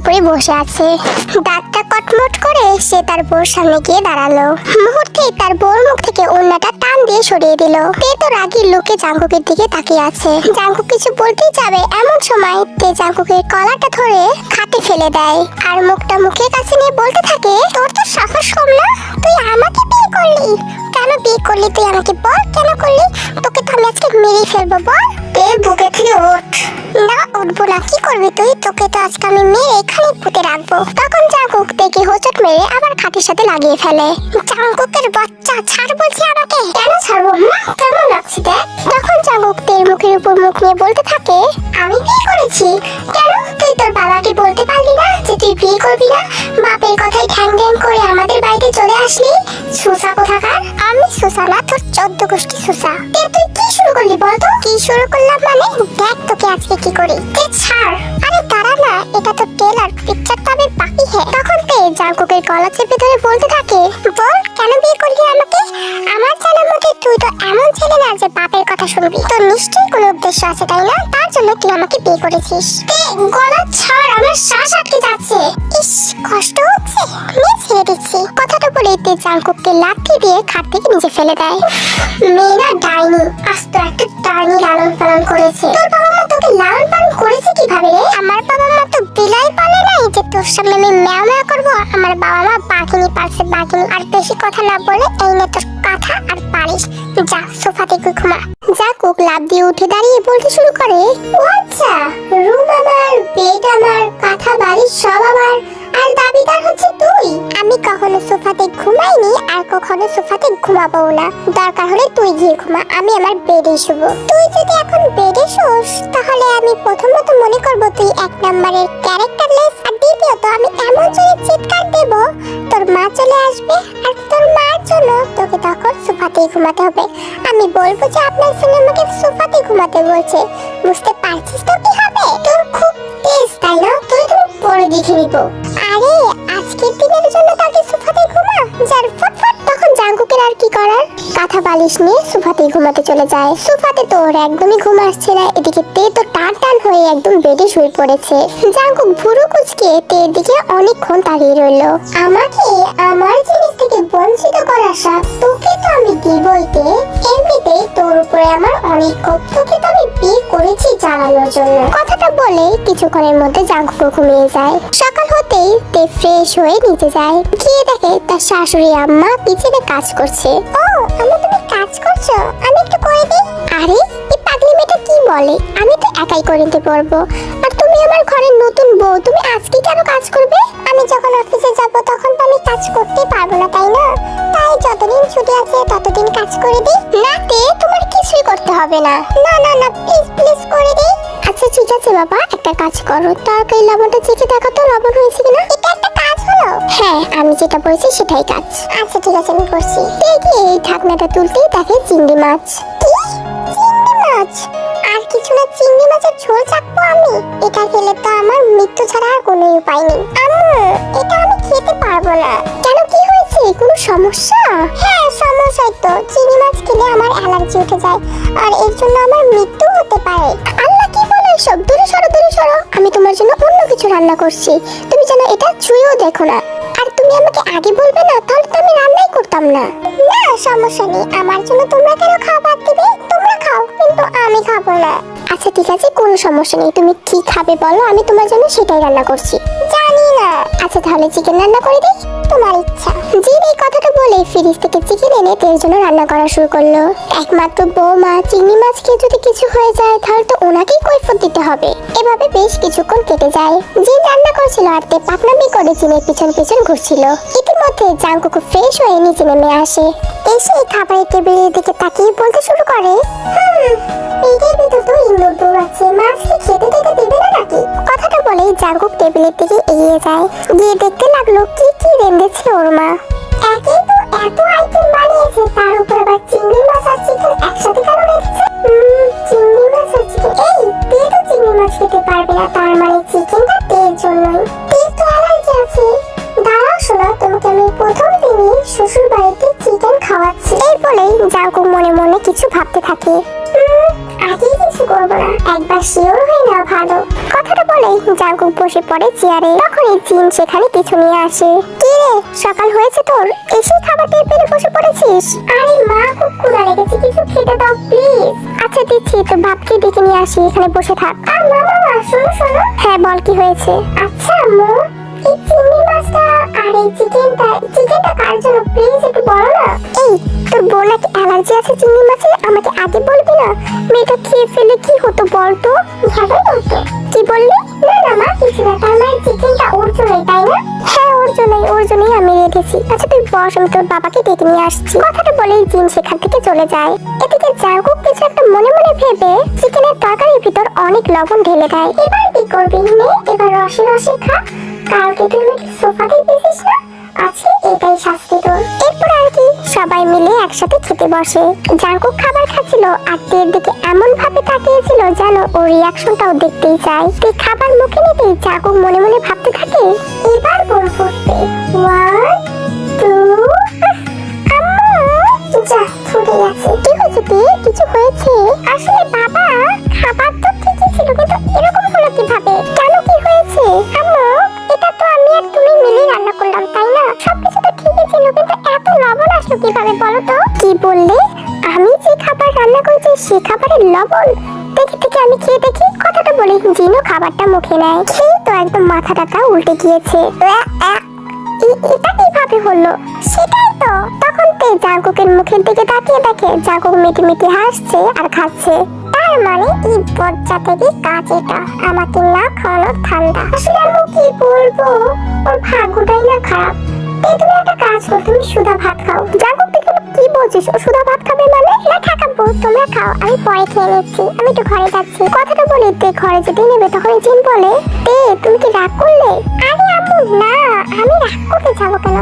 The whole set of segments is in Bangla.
উপরে বসে আছে। দাঁতটা কটমট করে সে তার বউর সামনে গিয়ে দাঁড়ালো। মুহূর্তে তার বউর মুখ থেকে ওড়নাটা টান দিয়ে সরিয়ে দিল। তে তো রাগী লোকে জাঙ্কুকের দিকে তাকিয়ে আছে। জাঙ্কুক কিছু বলতেই যাবে, এমন সময় তে জাঙ্কুকের কলারটা ধরে খাটে ফেলে দেয় আর মুখটা মুখের কাছে নিয়ে বলতে থাকে, তোর তো সাহস কম না, তুই আমাকে বিয়ে করলি? কেন বিয়ে করলি তুই আমাকে বল, কেন করলি? তোকে তো আমি আজকে মেরেই ফেলবো, বল। তে বুকে থেকে ওঠ। না উঠবো না, কি করবি তুই? তোকে তো আজকে আমি মেরে এখানে পুঁতে রাখবো। তখন জাঙ্কুক তেকে হোঁচট মেরে আবার খাটের সাথে লাগিয়ে ফেলে। জাঙ্কুকের বাচ্চা, ছাড় বলছি আমাকে। কেন ছাড়বো? কেমন লাগছে দেখ। তখন জাঙ্কুক তের মুখের উপর মুখ নিয়ে বলতে থাকে, আমি বিয়ে করেছি? কেন? তুই তোর বাবাকে বলতে পারলি না যে তুই বিয়ে করবি না? বাপের কথায় ঠ্যাং ঠ্যাং করে আমাদের বাড়িতে চলে আসলি, সুসা কোথাকার। আমি সুসা না, তোর 14 গোষ্ঠী সুসা। তুই কি শুরু করলি বলতো? কি শুরু করলাম মানে? দেখ তোকে আজকে কি করি। ছাড়। আরে দাঁড়া না, এটা তো ট্রেলার, পিকচারটা আবার বাকি হ্যাঁ। তখন তে জাঙ্কুকের গলা চেপে ধরে বলতে থাকে, বল কেন বিয়ে করলি আমাকে? আমার জানার মতে তুই তো এমন ছেলে না যে বাপের কথা শুনবি। তোর নিশ্চয়ই কোনো উদ্দেশ্য আছে, তাই না? তার জন্য তুই আমাকে বিয়ে করেছিস। তে গলা ছাড়, আমার শ্বাস আটকে যাচ্ছে। ইস, কষ্ট হচ্ছে, নে ছেড়ে দিচ্ছি। কথাটা বলে তে জাঙ্কুককে লাথি দিয়ে খাট থেকে নিচে ফেলে দেয়। মেয়েরা ডাইনি, আস্ত একটা ডাইনি লালন পালন করেছে। তোর বাবা মা তোকে লালন পালন করেছে কিভাবে রে? আমার বাবা মা তো বিলাই পালে নাই যে তোর সামনে আমি ম্যাও ম্যাও করবো। আমার বাবা মা বাঘিনী পালছে, বাঘিনী। আর বেশি কথা না বলে এই নে তোর কাঁথা আর বালিশ, যা সোফাতে গিয়ে ঘুমা। জাঙ্কুক লাফ দিয়ে উঠে দাঁড়িয়ে বলতে শুরু করে, ও আচ্ছা, রুম আমার, বেড আমার, কাঁথা বালিশ সব আমার, আর দাবিদার হচ্ছে তুই। আমি কখনো সোফাতে ঘুমাইনি আর কখনো সোফাতে ঘুমাবো না। দরকার হলে তুই গিয়ে ঘুমা, আমি আমার বেডে শুবো। তুই যদি এখন বেডে শোস তাহলে আমি প্রথমত মনে করবো তুই 1 নম্বরের ক্যারেক্টারলেস, আর দ্বিতীয়ত আমি এমন জোরে চিৎকার দেব তোর মা চলে আসবে, আর তোর মার জন্য তোকে তখন সোফাতেই ঘুমাতে হবে। আমি বলবো যে আপনার ছেলে আমাকে সোফাতে ঘুমাতে বলছে। বুঝতে পারছিস তো কি হবে? তোর খুব তেজ তাই না? তুই পরে দেখে নিব। আরে আজকের দিনের জন্য তাকে সোফাতে ঘুমা, যার ফটফট। তখন জাঙ্কুকের আর কি করার, কাঁথা বালিশ নিয়ে সোফাতে ঘুমাতে চলে যায়। সোফাতে তো ওর একদমই ঘুম আসছে না। এদিকে তে তো টান টান হয়ে একদম বেডে শুয়ে পড়েছে। জাঙ্কুক ভুরু কুঁচকে তের দিকে অনেকক্ষণ তাকিয়ে রইল। আমাকে আমার জিনিস থেকে বঞ্চিত করার সাথ তোকে তো আমি দিবই তে। এমনিতেই তোর উপরে আমার অনেক ক্ষোভ, তোকে তো আমি বিয়ে করেছি জ্বালানোর জন্য। কথাটা বলে কিছুক্ষণের মধ্যে জাঙ্কুক ঘুমিয়ে যায়। সকাল হতেই তে ফ্রেশ হয়ে নিচে যায়, গিয়ে দেখে তার শাশুড়ি আম্মা পিছনে কাজ করছে। ও আম্মা, তুমি কাজ করছো? আমি একটু করে দিই। আরে এই পাগলি মেয়েটা কি বলে, আমি তো একাই করে নিতে পারবো। আর তুমি আমার ঘরের নতুন বউ, তুমি আজকে কেন কাজ করবে? আমি যখন অফিসে যাব তখন তো আমি কাজ করতেই পারবো না, তাই না? তাই যতদিন ছুটি আছে ততদিন কাজ করে দিই। না তে, তোমার কিছুই করতে হবে না। না না না, প্লিজ প্লিজ করে দিই। আচ্ছা ঠিক আছে বাবা, একটা কাজ করো, তরকারি লবণটা চেখে দেখো তো লবণ হয়েছে কিনা। এটা একটা কাজ হলো? হ্যাঁ, আমি যেটা বলছি সেটাই কাজ। আচ্ছা ঠিক আছে, আমি করছি। দেখি এই ঢাকনাটা তুলতেই দেখে চিংড়ি মাছ। কি চিংড়ি মাছ? আর কিছু না, চিংড়ি মাছের ঝোল চাকবো আমি? এটা খেলে তো আমার মৃত্যু ছাড়া আর কোনো উপায় নেই। আম্মু, এটা আমি খেতে পারবো না। কেন, কি হয়েছে? কোনো সমস্যা? হ্যাঁ সমস্যাই তো, চিংড়ি মাছ খেলে আমার অ্যালার্জি উঠে যায় আর এর জন্য আমার মৃত্যু হতে পারে। আল্লাহ, কি বলে এসব? দূরে সরো, দূরে সরো। আমি তোমার জন্য অন্য কিছু রান্না করছি, তুমি যেন এটা ছুঁয়েও দেখো না। আর তুমি আমাকে আগে বলবে না, তাহলে তো আমি রান্নাই করতাম না। না সমস্যা নেই, আমার জন্য তোমরা কেন খাবার দিবে? তোমরা খাও, কিন্তু আমি খাবো না। আচ্ছা ঠিক আছে, কোনো সমস্যা নেই। তুমি কি খাবে বলো, আমি তোমার জন্য সেটাই রান্না করছি। জানি না। আচ্ছা তাহলে চিকেন রান্না করে দিই, তোমার ইচ্ছা। জিন এই কথাটা বলে ফ্রিজ থেকে চিকেন এনে তেল জন্য রান্না করা শুরু করলো। একমাত্র বৌমা চিংড়ি মাছ খেয়ে যদি কিছু হয়ে যায় তাহলে তো ওনাকেই কৈফিয়ত দিতে হবে। এভাবে বেশ কিছুক্ষণ কেটে যায়। জিন রান্না করছিল আর তে পাকনামি করে জিনের পিছন পিছন ঘুরছিল। ইতিমধ্যে জাঙ্কুক ফ্রেশ হয়ে নিচে নেমে আসে। এসে খাবারের টেবিলের দিকে তাকিয়ে বলতে শুরু করে, পেটের ভিতর তো ইন্দুর দৌড়াচ্ছে, মাছ কি খেতে দিতে দিবে না নাকি? কথাটা বলেই জাঙ্কুক টেবিলের দিকে এগিয়ে যায়। গিয়ে দেখতে লাগলো কি কি রেঁধেছে ওর মা। একে তো এত আইটেম বানিয়েছে, তার উপর আবার চিংড়ি মাছ আর চিকেন একসাথে কেন রেখেছে? চিংড়ি মাছ আর চিকেন, এই তে তো চিংড়ি মাছ খেতে পারবে না, তার মানে চিকেনটা তের জন্যই। তের তো অ্যালার্জি আছে। দাঁড়াও শোনা, তোমাকে আমি প্রথম দিনই শ্বশুর বাড়িতে চিকেন খাওয়াচ্ছি। এই বলেই জাঙ্কুক মনে মনে কিছু ভাবতে থাকে। আগে কিছু করবো না, একবার শিওর হয়ে নাও ভালো। কথাটা বলেই জাঙ্কুক বসে পড়ে চেয়ারে। তখনই জিন সেখানে কিছু নিয়ে আসে। কি রে, সকাল হয়েছে তোর, এসে খাবার টেবিলে বসে পড়েছিস? আরে মা, খুব ক্ষুধা লেগেছে, কিছু খেতে দাও প্লিজ। আচ্ছা দিচ্ছি, তো বাপকে ডেকে নিয়ে আসি, এখানে বসে থাক। আর মা, শোনো শোনো। হ্যাঁ বল, কি হয়েছে? আচ্ছা আম্মু, এই চিংড়ি মাছটা আর এই চিকেনটা কার জন্য প্লিজ একটু বলো না। এই, তোর বোন নাকি অ্যালার্জি আছে চিংড়ি মাছে? আমাকে আগে বলবি না? মেয়েটা খেয়ে ফেলে কি হতো বলতো? ভালোই হতো। কি বললি? না না মা, কিছু না। তার মানে চিকেনটা ওর জন্যই, তাই না? হ্যাঁ ওর জন্যই আমি রেখেছি। আচ্ছা তুই বস, আমি তোর বাবাকে ডেকে নিয়ে আসছি। কথাটা বলেই জিন সেখান থেকে চলে যায়। এদিকে জাঙ্কুক কিছু একটা মনে মনে ভেবে চিকেনের তরকারির ভিতর অনেক লবণ ঢেলে দেয়। এবার কি করবি নে, এবার রসে রসে খা। কালকে তুই আমাকে সোফাতে পেয়েছিস না, আজকে এটাই শাস্তি তোর। এরপর আর কি, সবাই মিলে একসাথে খেতে বসে। জাঙ্কুক খাবার খাচ্ছিল আর তের দিকে এমন ভাবে তাকিয়েছিল যেন ওর রিয়াকশনটাও দেখতেই চায়। তে খাবার মুখে নিতেই জাঙ্কুক মনে মনে ভাবতে থাকে, এবার বল ফুটবে। 1 2 আম্মু যা ফুটে গেছে। কি হয়েছে তে, কিছু হয়েছে? আসলে বাবা, খাবার তো ঠিকই ছিল, কিন্তু এরকম হলো কিভাবে? কেন, কি হয়েছে? আম্মু, এটা তো আমি আর তুমি মিলে রান্না করলাম, তাই না? সবকিছু তো ঠিকই ছিল, কিন্তু এত লবণ আসলো কিভাবে বলো তো? কি বললে? আমি যে খাবার রান্না করেছি সেই খাবারের লবণ? দেখি থেকে আমি খেয়ে দেখি। কথাটা বলে জিনও খাবারটা মুখে নেয়। খেয়ে তো একদম মাথাটা উল্টে গিয়েছে। এটা কিভাবে হলো? সেটাই তো। তখন তে জাঙ্কুকের মুখের দিকে তাকিয়ে দেখে জাঙ্কুক মিটি মিটি হাসছে আর খাচ্ছে। তার মানে এই বজ্জা থেকে কাজ এটা, আমাকে না খাওয়ানোর ঠান্ডা। আসলে আমি কি বলবো, ওর ভাগ্যটাই না খারাপ। তুমি একটা কাজ করো, তুমি সুধা ভাত খাও। জাঙ্কুক তুই কি বলছিস? ও সুধা ভাত খাবে মানে? না থাকাবো, তোমরা খাও, আমি পরে খেয়ে নিচ্ছি, আমি একটু ঘরে যাচ্ছি। কথাটা বলে তে ঘরে যেতে নেবে, তখন জিন বলে, তে তুমি কি রাগ করলে? আরে আম্মু না, আমি রাগ করতে যাবো কেন?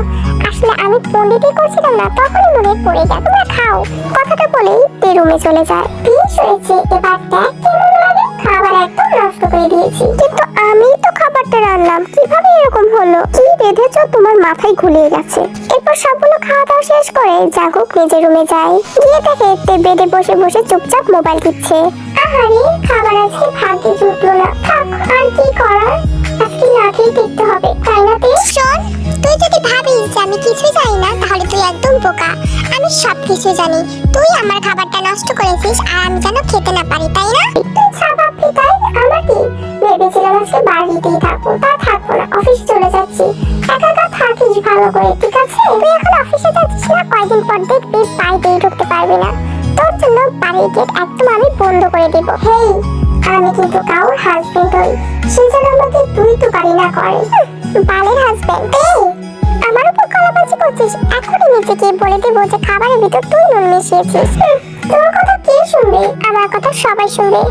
আসলে আমি পন্ডিতই করছিলাম না, তখনই মনে পড়ে গেল। তোমরা খাও। কথাটা বলেই তে রুমে চলে যায়। বেশ হয়েছে, এবার দেখ কেমন লাগে। খাবার একদম নষ্ট করে দিয়েছি। কিন্তু আমি তো খাবারটা রান্নাম, কিভাবে এরকম হলো? কি বেঁধেছো, তোমার মাথায় ঘুলিয়ে গেছে। এরপর সবগুলো খাওয়া দাওয়া শেষ করে জাঙ্কুক নিজের রুমে যায়। গিয়ে দেখে তে বেডে বসে বসে চুপচাপ মোবাইল টিপছে। আহারে, খাবার আজকে ভাগ্যে জুটলো না। থাক, আর কি করার, আজকে না খেয়ে দেখতে হবে, তাই না? তে শোন, তুই যদি ভাবিস যে আমি কিছু জানি না, তাহলে তুই একদম বোকা। আমি সবকিছু জানি। তুই আমার খাবারটা নষ্ট করেছিস আর আমি যেন খেতে না পারি, তাই না? তুই ছাপাবি, তাই আমাকে ভেবেছিলাম আজকে বাড়িতেই থাকবো, তা থাকবো না, অফিসে চলে যাচ্ছি। একা একা থাকিস ভালো করে, ঠিক আছে? তুই এখন অফিসে যাচ্ছিস না, কয়েকদিন পর দেখবি বাড়িতেই ঢুকতে পারবি না। তোর জন্য বাড়ির গেট একদম আমি বন্ধ করে দেব। হেই, আমি কিন্তু কাউর হাজবেন্ড হই, সে যেন আমাকে তুই তো পারি না করে। বালের হাজবেন্ড। এই, আমার উপর কলাবাজি করছিস? এখনই নিচে গিয়ে বলে দেবো যে খাবারের ভিতর তুই নুন মিশিয়েছিস। তোর কথা কে শুনবে? আমার কথা সবাই শুনবে।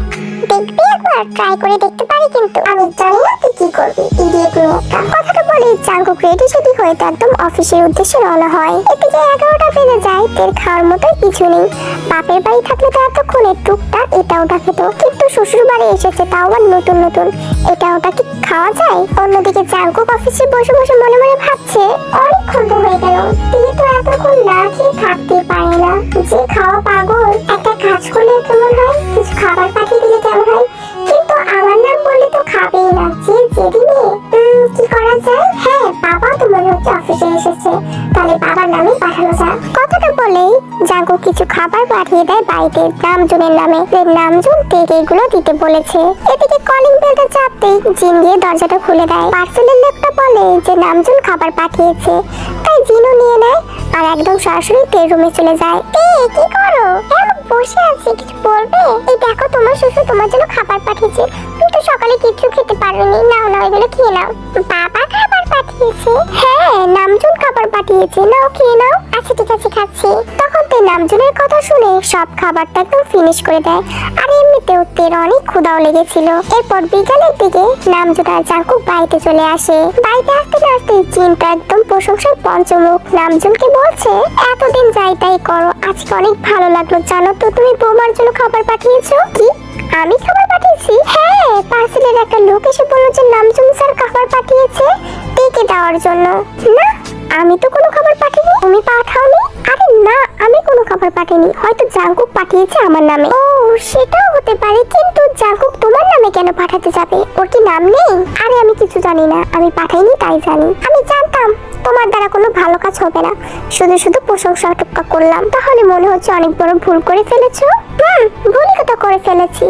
দেখবি, একবার ট্রাই করে দেখতে পারি, কিন্তু আমি জানি না তুই কি করবি, ইডিয়েট মেয়েটা। কথাটা বলে জাঙ্কুক রেডি সেডি হয়ে একদম অফিসের উদ্দেশ্যে রওনা হয়। এদিকে 11টা বেজে যায়, তের খাওয়ার মতো কিছু নেই। বাপের বাড়ি থাকলে তো এতক্ষণে টুকটাক এটা ওটা খেত, কিন্তু শ্বশুর বাড়ি এসেছে, তাও আবার নতুন নতুন, এটা ওটা কি খাওয়া যায়? অন্যদিকে জাঙ্কুক অফিসে বসে বসে মনে মনে ভাবছে, অনেকক্ষণ তো হয়ে গেল, তুই তো এতক্ষণ না খেয়ে থাকতে পারে না। যে খাওয়া পাগল, একটা কাজ করলে কেমন হয়, কিছু খাবার পাঠিয়ে দিলে কেমন হয়? কিন্তু আমার নাম বললে তো খাবেই না, যে দিবে। কি করা যায়? হ্যাঁ, বাবা তো মনে হচ্ছে অফিসে এসেছে, তাহলে বাবার নামে পাঠানো যাক। কথাটা বলেই জাঙ্কুক কিছু খাবার পাঠিয়ে দেয় বাড়িতে নামজুনের নামে। নামজুন থেকে এগুলো দিতে বলেছে। এদিকে কলিং বেলটা চাপতেই জিন গিয়ে দরজাটা খুলে দেয়। পার্সেলের লোকটা বলে যে নামজুন খাবার পাঠিয়েছে, তাই জিনও নিয়ে নেয় আর একদম সরাসরি তের রুমে চলে যায়। কি করো? বসে আছি, কিছু বলবে? এই দেখো, তোমার শ্বশুর তোমার জন্য খাবার পাঠিয়েছে, তুমি তো সকালে কিছু খেতে পারোনি। নাও নাও, এগুলো খেয়ে নাও। বাবা খাবার পাঠিয়েছে? হ্যাঁ, নামজুন খাবার পাঠিয়েছে, নাও খেয়ে নাও। আচ্ছা ঠিক আছে, খাচ্ছি। তখন তে নামজুনের কথা শুনে সব খাবারটা একদম ফিনিশ করে দেয়। আর এমনিতেও তের অনেক ক্ষুধাও লেগেছিল। এরপর বিকালের দিকে নামজুন আর জাঙ্কুক বাড়িতে চলে আসে। বাড়িতে আসতে না আসতে চিন্তা একদম প্রশংসার পঞ্চমুখ। নামজুনকে বলছে, এতদিন যাই তাই করো, আজকে অনেক ভালো লাগলো, জানো তো তুমি বৌমার জন্য খাবার পাঠিয়েছো। কি, আমি খাবার পাঠিয়েছি? হ্যাঁ, পার্সেলের একটা লোক এসে বলল যে নামজুন স্যার খাবার পাঠিয়েছে টেকে দেওয়ার জন্য। না, আমি তো কোনো খাবার পাঠিয়েছি। তুমি পাঠাওনি? আরে না, আমি কোনো খাবার পাঠায়নি, হয়তো জাঙ্কুক পাঠিয়েছে আমার নামে। ও সেটাও হতে পারে, কিন্তু জাঙ্কুক তোমার নামে কেন পাঠাতে যাবে? ওর কি নাম নেই? আরে আমি কিছু জানি না, আমি পাঠাইনি তাই জানি। আমি জানতাম তোমার দ্বারা কোনো ভালো কাজ হবে না, শুধু শুধু প্রশংসা টুক্কা করলাম। তাহলে মনে হচ্ছে অনেক বড় ভুল করে ফেলেছো। ভুলই তো করে ফেলেছি,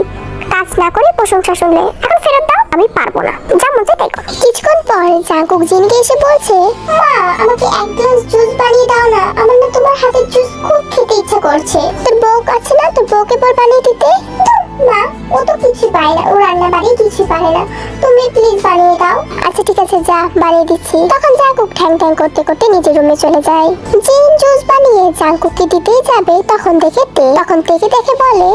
কাজ না করে প্রশংসা শুনলে। এখন ফেরত দাও। আমি পারবো না, যা মজা তাই করো। কিছুক্ষণ পর জাঙ্কুক জিনকে এসে বলছে, মা আমাকে এক গ্লাস জুস বানিয়ে দাও না, আমার না তোমার হাতের জুস খুব খেতে ইচ্ছা করছে। তোর বউ আছে না, তোর বউকে বল বানিয়ে দিতে। না ও তো কিছু পারে না, ও রান্না বাড়ি কিছু পারে না, তুমি প্লিজ বানিয়ে দাও। আচ্ছা ঠিক আছে, যা বানিয়ে দিচ্ছি। তখন জাঙ্কুক ঠ্যাং ঠ্যাং করতে করতে নিজের রুমে চলে যায়। জিন জুস বানিয়ে জাঙ্কুককে দিতেই যাবে, তখন দেখে দেখে বলে,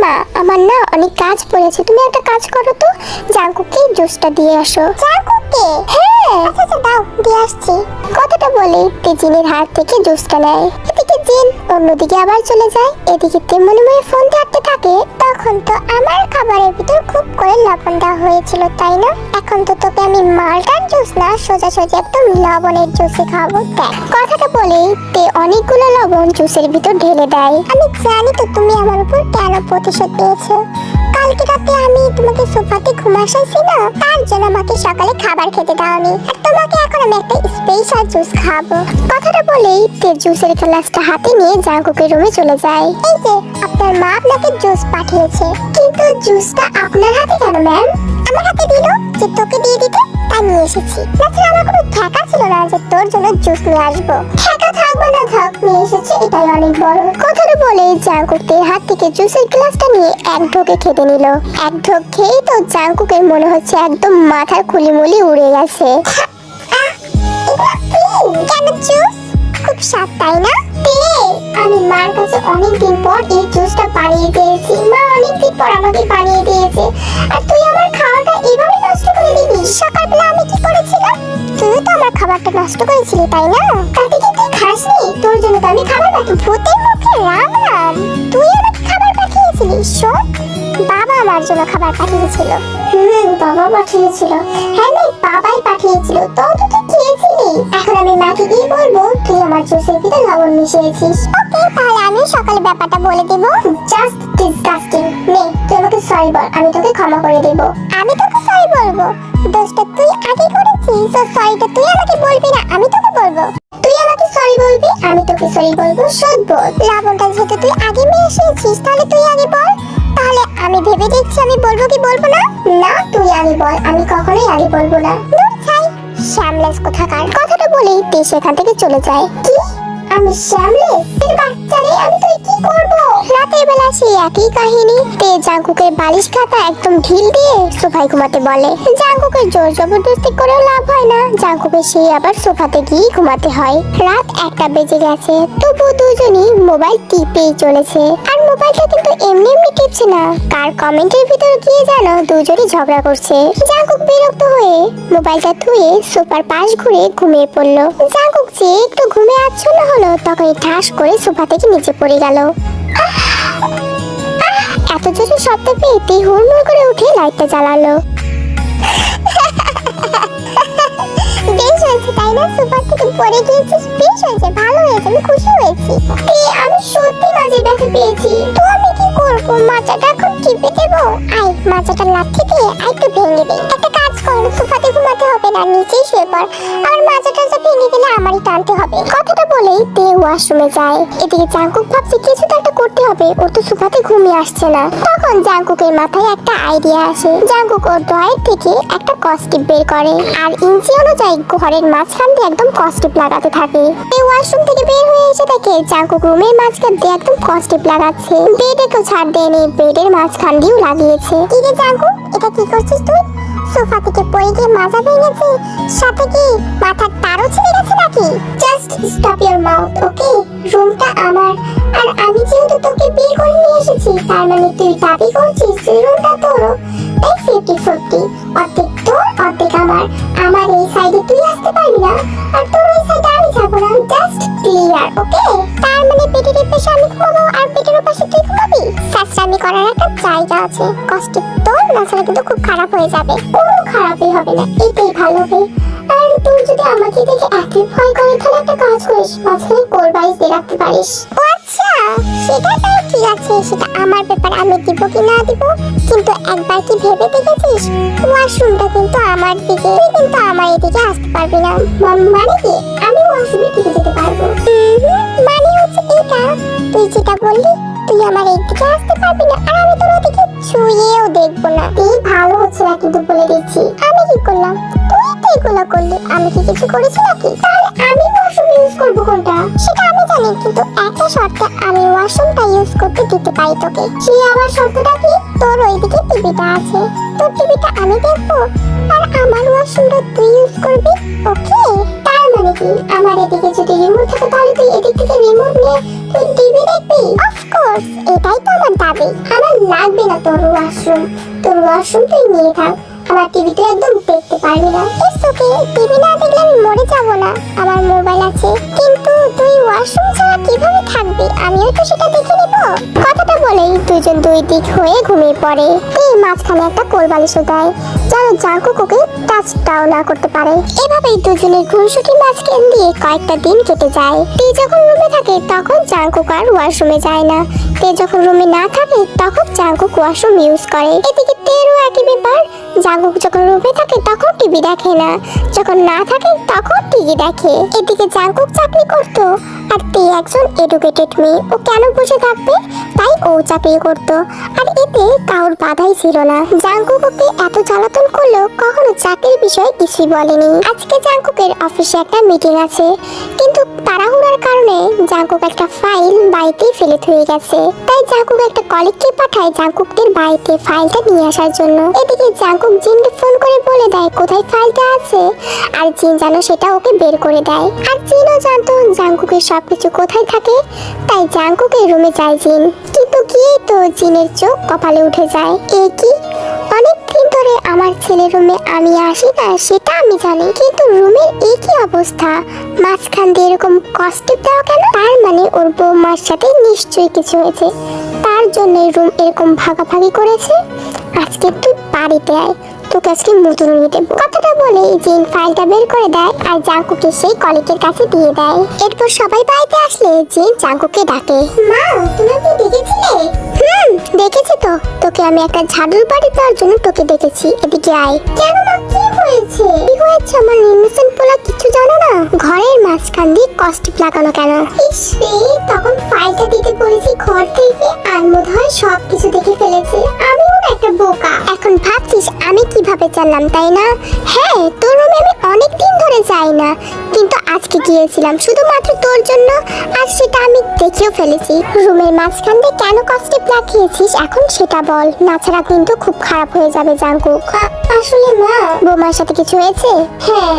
মা আমার না অনেক কাজ পড়েছে, তুমি একটা কাজ করো তো, জাঙ্কুককে জুসটা দিয়ে আসো। জাঙ্কুককে? হ্যাঁ। আচ্ছা দাও, দিয়ে আসছি। কথাটা বলে তে জিনের হাত থেকে জুসটা নেয়। এদিকে জিন অন্যদিকে আবার চলে যায়। এদিকে তে মনে মনে ফোন ধরতে থাকে। তখন তো আমার খাবারের ভিতর খুব করে লবণ দেওয়া হয়েছিল, তাই না? এখন তো তোকে আমি মালটার জুস না, সোজাসুজি একদম লবণের জুসে খাবো। দেখ। কথাটা বলে তে অনেকগুলো লবণ জুসের ভিতর ঢেলে দেয়। আমি জানি তো তুমি আমার উপর কেন প্রতিশোধ পেয়েছো। কালকে রাতে আমি তোমাকে সোফাতে ঘুমাসাইছি না, তার জন্য আমাকে সকালে খাবার খেতে দাওনি, আর তোমাকে এখন আমি একটা স্পেশাল জুস খাবো। কথাটা বলেই তে জুসের গ্লাসটা হাতে নিয়ে জাঙ্কুকের রুমে চলে যায়। এই যে আপনার মা আপনাকে জুস পাঠিয়েছে, কিন্তু জুসটা আপনার হাতে কেন ম্যাম? আমার হাতে দিল যে তোকে দিয়ে দিতে, তাই নিয়ে এসেছি। তাছাড়া আমার কোনো ঠেকা ছিল না যে তোর জন্য জুস নিয়ে আসবো। ঠেকা থাকবে না, থাক, নিয়ে এসেছি, এটাই অনেক বড়। কথাটা বলে জাঙ্কুকের হাত থেকে জুসের গ্লাসটা নিয়ে এক ঢোকে খেতে নিল। এক ঢোক খেয়েই তো জাঙ্কুকের মনে হচ্ছে একদম মাথার খুলিমুলি উড়ে গেছে। কেন জুস? খুব স্বাদ তাই না? আমি মার কাছে অনেকদিন পর এই জুসটা বানিয়ে দিয়েছি, মা অনেকদিন পর আমাকে বানিয়ে দিয়েছে, আর তুই আমার খাবারটা এভাবে নষ্ট করে দিবি? সকালবেলা আমি কি করেছিলাম? তুই তো আমার খাবারটা নষ্ট করেছিলি তাই না? তাতে কি তুই খাসনি? তোর জন্য তো আমি খাবার পাঠি। ভূতের মুখে রাম রাম, তুই আমাকে খাবার পাঠিয়েছিলি? শোন, বাবা আমার জন্য খাবার পাঠিয়েছিল। বাবা পাঠিয়েছিল? হ্যাঁ বাবাই পাঠিয়েছিল, তো তুই খেয়েছিলি। এখন আমি মাকে গিয়ে বলবো তুই আমার জুসের ভিতরে লবণ মিশিয়েছিস। ওকে, তাহলে আমি সকালে ব্যাপারটা বলে দেব। Just disgusting. নে তুই আমাকে সরি বল, আমি তোকে ক্ষমা করে দেব। আমি তোকে সরি বলবো? দোষটা তুই আগে করেছিস, তো সরিটা তুই আমাকে বলবি না, আমি তোকে বলবো। তুই আমাকে সরি বলবি, আমি তোকে সরি বলবো। শোধ বল, লবণটা যেহেতু তুই আগে মিশিয়েছিস, তাহলে তুই আগে বল। তাহলে আমি ভেবে দেখছি আমি বলবো কি বলবো না। না তুই আগে বল, আমি কখনোই আগে বলবো না। দূর ছাই, শ্যামলেস কোথাকার। কথাটা বলেই তে সেখান থেকে চলে যায়। কি? আমি শ্যামলেস? এর বাচ্চারে, আমি তুই কি করব? রাতের বেলা সেই একই কাহিনী। তে জাঙ্কুকের বালিশ খাতা একদম ঢিল দিয়ে সোফায় ঘুমাতে বলে। জাঙ্কুকের জোর জবরদস্তি করেও লাভ হয় না, জাঙ্কুকের সেই আবার সোফাতে গিয়ে ঘুমাতে হয়। রাত 1টা বেজে গেছে, তবু দুজনই মোবাইল টিপেই চলেছে। আর মোবাইলটা কিন্তু এমনি টিপছে না, কার কমেন্টের ভিতর গিয়ে যেন দুজনই ঝগড়া করছে। জাঙ্কুক বিরক্ত হয়ে মোবাইলটা ধুয়ে সোফার পাশ ঘুরে ঘুমিয়ে পড়লো। জাঙ্কুক যে একটু ঘুমে আচ্ছন্ন হলো, তখনই ঠাস করে সোফা থেকে নিচে পড়ে গেল। এত জোরে শব্দ পেয়ে তে হুড়মুড় করে উঠে লাইটটা জ্বালালো। বেশ হয়েছে তাই না? সোফা থেকে পড়ে গিয়েছিস, বেশ হয়েছে, ভালো হয়েছে, আমি খুশি হয়েছি। আমি সত্যি মাঝে ব্যথা পেয়েছি, তো আমি কি করবো? মাচাটা এখন টিপে দেবো? আয় মাচাটা লাথি দিয়ে একটু ভেঙে দে। একটা কাজ কর, সোফাতে ঘুমাতে হবে না, নিচেই শুয়ে পড়। আর মাচাটা ভেঙে দিলে আমারই টানতে হবে। কথাটা বলেই তে ওয়াশরুমে যায়। এদিকে জাঙ্কুক ভাবছে কিছু তো একটা করতে হবে, ওর তো সোফাতে ঘুমিয়ে আসছে না। তখন জাঙ্কুকের মাথায় একটা আইডিয়া আসে। জাঙ্কুক ওর ড্রয়ার থেকে একটা কস্টিপ বের করে, আর ইঞ্চি অনুযায়ী ঘরের মাঝখান দিয়ে একদম কস্টিপ লাগাতে থাকে। এই ওয়াশরুম থেকে বের হয়ে এসে দেখে জাঙ্কুক রুমের মাঝখান দিয়ে একদম কস্টিপ লাগাচ্ছে। বেডেকেও ছাড় দেয়নি, বেডের মাঝখান দিয়েও লাগিয়েছে। কি রে জাঙ্কুক, এটা কি করছিস তুই? সোফা থেকে পড়ে গিয়ে মাজা ভেঙেছে, সাথে কি মাথার তারও ছিঁড়ে গেছে নাকি? জাস্ট স্টপ ইওর মাউথ, ওকে? রুমটা আমার, আর আমি যেহেতু তোকে বিয়ে করে নিয়ে এসেছি, তার মানে তুই দাবি করছিস যে রুমটা তোরও। তাই 50-50, অর্ধেক তোর অর্ধেক আমার। আমার এই সাইডে তুই আসতে পারবি না, আর তোর এই সাইডে আমি যাবো না। জাস্ট ক্লিয়ার, ওকে? তার মানে পেটের পাশে আমি ঘুমাবো আর পেটের পাশে তুই ঘুমাবি? সাসরামি করার একটা জায়গা আছে। কস্টিপ তোর, নাছাড়া কিন্তু খুব খারাপ হয়ে যাবে। কোনো খারাপই হবে না, এটাই ভালো হবে। আর তুই যদি আমাকে দেখে এত ভয় করে, তাহলে একটা কাজ করিস, মাঝখানে কোল বালিশ দিয়ে রাখতে পারিস। ও আচ্ছা, সেটা তাই ঠিক আছে, সেটা আমার ব্যাপার, আমি দিব কি না দিব। কিন্তু একবার কি ভেবে দেখেছিস ওয়াশরুমটা কিন্তু আমার দিকে, তুই কিন্তু আমার এদিকে আসতে পারবি না। মানে কি আমি ওয়াশরুমের দিকে যেতে পারবো? মানে হচ্ছে এটা, তুই যেটা বললি তুই আমার এদিকে আসতে পারবি না, আর আমি তোর ওদিকে ছুঁয়েও দেখবো না। তুই ভালো হচ্ছে না কিন্তু বলে দিচ্ছি। আমি কি করলাম? তুই তো এগুলো করলি, আমি কি কিছু করেছি নাকি? তাহলে আমি ওয়াশরুম ইউজ করবো কোনটা সেটা আমি জানি, কিন্তু একটা শর্তে আমি ওয়াশরুমটা ইউজ করতে দিতে পারি তোকে। সে আবার শর্তটা কি? তোর ওইদিকে টিভিটা আছে, তোর টিভিটা আমি দেখবো আর আমার ওয়াশরুমটা তুই ইউজ করবি, ওকে? তার মানে কি আমার এদিকে যদি রিমোট থাকে তাহলে তুই এদিক থেকে রিমোট নিয়ে তুই টিভি দেখবি? অফকোর্স, এটাই তো আমার দাবি। আমার লাগবে না তোর ওয়াশরুম, তোর ওয়াশরুম তুই নিয়ে থাক, আমার টিভি তো একদম দেখতে পারবি না। ইটস ওকে, টিভি না দেখলে আমি মরে যাবো না, আমার মোবাইল আছে। কিন্তু তুই ওয়াশরুম ছাড়া কিভাবে থাকবি? আমিও তো সেটা দেখে নেব। কথাটা বলেই দুজন দুই দিক হয়ে ঘুমিয়ে পড়ে। এই মাঝখানে একটা কোলবালিশও দেয় যেন জাঙ্কুক ওকে টাচটাও না করতে পারে। এভাবেই দুজনের ঘুরছুটির মাঝখান দিয়ে কয়েকটা দিন কেটে যায়। তে যখন রুমে থাকে তখন জাঙ্কুক আর ওয়াশরুমে যায় না, তে যখন রুমে না থাকে তখন জাঙ্কুক ওয়াশরুম ইউজ করে। এদিকে তেরও একই ব্যাপার, জাঙ্কুক যখন রুমে থাকে তখন টিভি দেখে না, যখন না থাকে তখন টিভি দেখে। এদিকে জাঙ্কুক চাকরি করতো আর তে একজন এডুকেটেড মেয়ে, ও কেন বসে থাকবে, তাই ও চাকরি করতো আর এতে কারোর বাধাই ছিল না। জাঙ্কুক ওকে এত জ্বালাতন করলেও কখনো চাকরির বিষয়ে কিছুই বলেনি। আজকে জাঙ্কুকের অফিসে একটা মিটিং আছে, কিন্তু তাড়াহুড়ার কারণে জাঙ্কুক একটা ফাইল বাড়িতেই ফেলে থুয়ে গেছে। তাই জাঙ্কুক একটা কলিগকে পাঠায় জাঙ্কুকদের বাড়িতে ফাইলটা নিয়ে আসার জন্য। এদিকে জাঙ্কুক জিনকে ফোন করে বলে দেয় কোথায় ফাইলটা আছে, আর জিন যেন সেটা ওকে বের করে দেয়। আর জিনও জানতো জাঙ্কুকের সবকিছু কোথায় থাকে, তাই জাঙ্কুকের রুমে যায় জিন। কিন্তু গিয়ে তো জিনের চোখ কপালে উঠে যায়। এ কি, অনেকদিন ধরে আমার ছেলের রুমে আমি আসি না সেটা আমি জানি, কিন্তু রুমের এই কি অবস্থা, মাঝখান দিয়ে এরকম কস্টিপ দেওয়া কেন? তার মানে ওর বৌমার সাথে নিশ্চয়ই কিছু হয়েছে, তার জন্য রুম এরকম ভাগাভাগি করেছে। আজকে তুই বাড়িতে আয়, তোকে আজকে মুতুরুমি দেবো। কথাটা বলে জিন ফাইলটা বের করে দেয় আর জাঙ্কুকে সেই কলিগের কাছে দিয়ে দেয়। এরপর সবাই বাড়িতে আসলে জিন জাঙ্কুকে ডাকে, মা তুমি কি দেখেছিলে? দেখেছি তো, তোকে আমি একটা ঝাড়ুর বাড়ি দেওয়ার জন্য তোকে ডেকেছি, এদিকে আয়। কেন মা, কি হয়েছে? কি হয়েছে? আমার ইনোসেন্ট পোলা কিছু জানো না? ঘরের মাঝখান দিয়ে কস্টিপ লাগানো কেন? ইস রে, তখন ফাইলটা দিতে বলেছি ঘর থেকে আর বোধহয় সবকিছু দেখে ফেলেছে। আমিও না একটা বোকা। এখন ভাবছিস আমি কিভাবে জানলাম, তাই না? হ্যাঁ, তোর রুমে আমি অনেক দিন ধরে যাই না, কিন্তু আজকে গিয়েছিলাম শুধুমাত্র তোর জন্য, আর সেটা আমি দেখেও ফেলেছি। রুমের মাঝখান দিয়ে কেন কস্টিপ লাগিয়েছিস এখন সেটা বল, না ছাড়া কিন্তু খুব খারাপ হয়ে যাবে জাঙ্কুক। আসলে মা, বৌমার সাথে কিছু হয়েছে? হ্যাঁ,